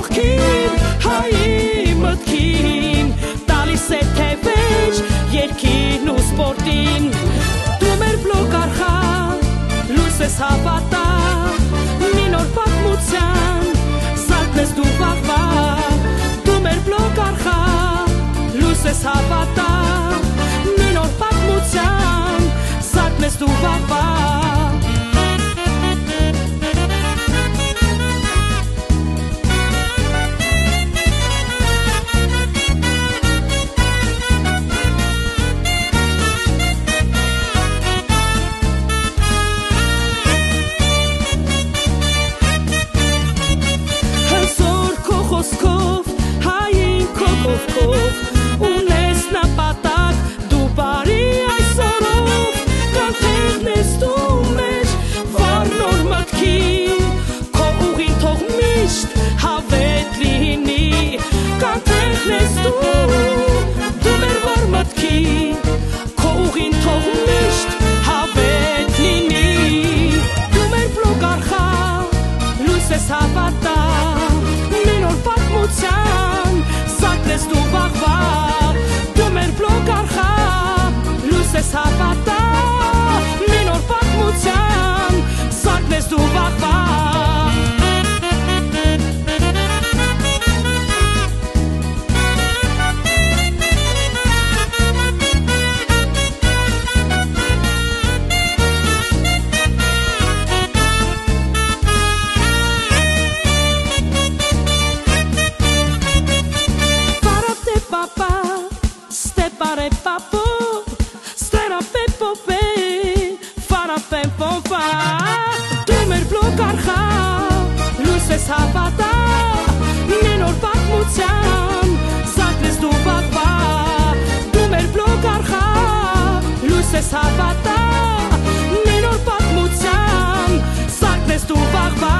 կողքին հայի մտքին տալիս է թևեջ երկին ու սպորտին դու մեր բլոկ արխա լույս ես հավատա մի նոր պատմության զարթնես դու վաղվա դու մեր բլոկ արխա լույս ես հավատա մի նոր պատմության զարթնես դու վաղվա Ունես նպատակ դու բարի այսօրով կանթեղնես դու մեջ վառ նոր մտքի քո ուղին թող միշտ հավետ լինի կանթեղնես դու մեր վառ մտքի քո ուղին թող միշտ հավետ լինի դու մեր բլոկ արխա լույս ես հավատա մի նոր պատմության Զարթնես դու վաղվա դու մեր բլոկ արխա լույս ես հավատա մի նոր պատմության զարթնես դու վաղվա Դու մեր բլոկ արխա լույս ես հավատա մի նոր պատմության զարթնես դու վաղվա դու մեր բլոկ արխա լույս ես հավատա մի նոր պատմության զարթնես դու վաղվա